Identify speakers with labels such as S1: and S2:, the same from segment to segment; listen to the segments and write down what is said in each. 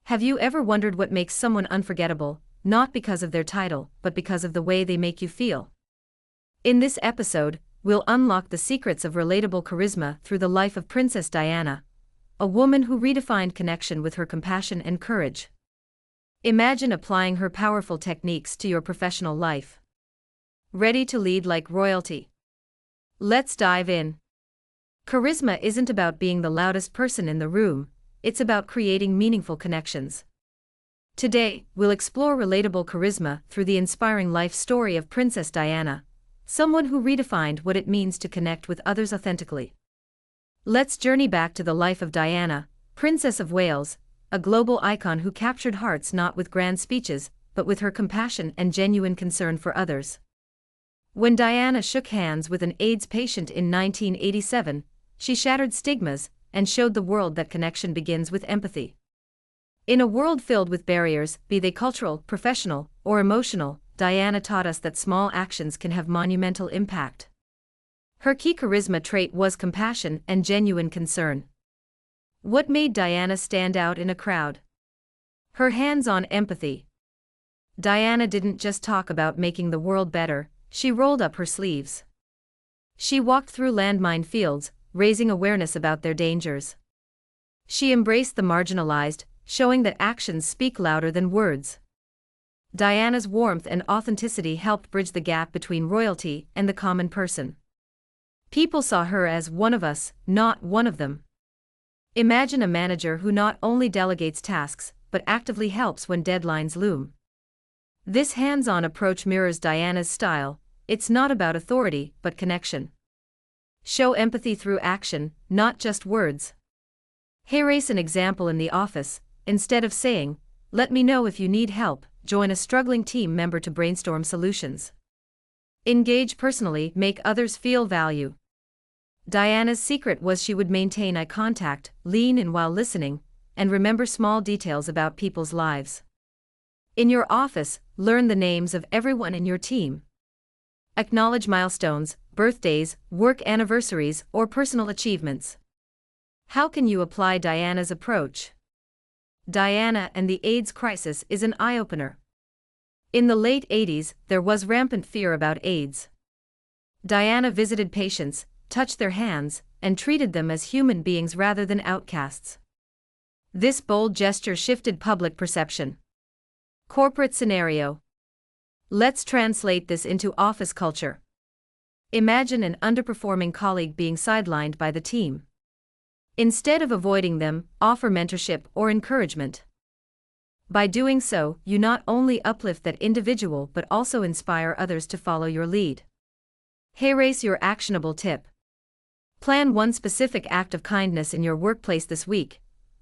S1: Have you ever wondered what makes someone unforgettable, not because of their title, but because of the way they make you feel? In this episode, we'll unlock the secrets of relatable charisma through the life of Princess Diana, a woman who redefined connection with her compassion and courage. Imagine applying her powerful techniques to your professional life. Ready to lead like royalty? Let's dive in. Charisma isn't about being the loudest person in the room, it's about creating meaningful connections. Today, we'll explore relatable charisma through the inspiring life story of Princess Diana, someone who redefined what it means to connect with others authentically. Let's journey back to the life of Diana, Princess of Wales, a global icon who captured hearts not with grand speeches, but with her compassion and genuine concern for others. When Diana shook hands with an AIDS patient in 1987, she shattered stigmas and showed the world that connection begins with empathy. In a world filled with barriers, be they cultural, professional, or emotional, Diana taught us that small actions can have monumental impact. Her key charisma trait was compassion and genuine concern. What made Diana stand out in a crowd? Her hands-on empathy. Diana didn't just talk about making the world better, she rolled up her sleeves. She walked through landmine fields, raising awareness about their dangers. She embraced the marginalized, showing that actions speak louder than words. Diana's warmth and authenticity helped bridge the gap between royalty and the common person. People saw her as one of us, not one of them. Imagine a manager who not only delegates tasks, but actively helps when deadlines loom. This hands-on approach mirrors Diana's style. It's not about authority, but connection. Show empathy through action, not just words. Here's an example in the office. Instead of saying, "Let me know if you need help," join a struggling team member to brainstorm solutions. Engage personally, make others feel value. Diana's secret was she would maintain eye contact, lean in while listening, and remember small details about people's lives. In your office, learn the names of everyone in your team. Acknowledge milestones, birthdays, work anniversaries, or personal achievements. How can you apply Diana's approach? Diana and the AIDS crisis is an eye-opener. In the late 80s, there was rampant fear about AIDS. Diana visited patients, touched their hands, and treated them as human beings rather than outcasts. This bold gesture shifted public perception. Corporate scenario. Let's translate this into office culture. Imagine an underperforming colleague being sidelined by the team. Instead of avoiding them, offer mentorship or encouragement. By doing so, you not only uplift that individual but also inspire others to follow your lead. Here's your actionable tip. Plan one specific act of kindness in your workplace this week,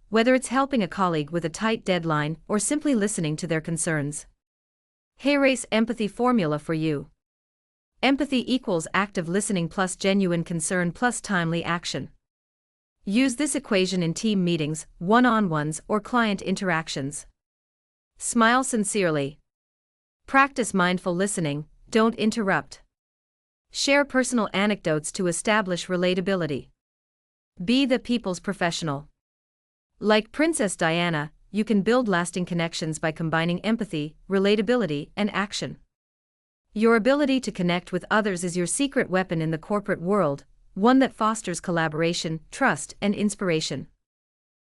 S1: whether it's helping a colleague with a tight deadline or simply listening to their concerns. Here's empathy formula for you. Empathy equals active listening plus genuine concern plus timely action. Use this equation in team meetings, one-on-ones, or client interactions. Smile sincerely. Practice mindful listening, don't interrupt. Share personal anecdotes to establish relatability. Be the people's professional. Like Princess Diana, you can build lasting connections by combining empathy, relatability, and action. Your ability to connect with others is your secret weapon in the corporate world, one that fosters collaboration, trust, and inspiration.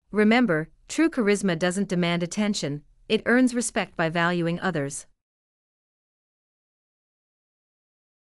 S1: Remember, true charisma doesn't demand attention, it earns respect by valuing others.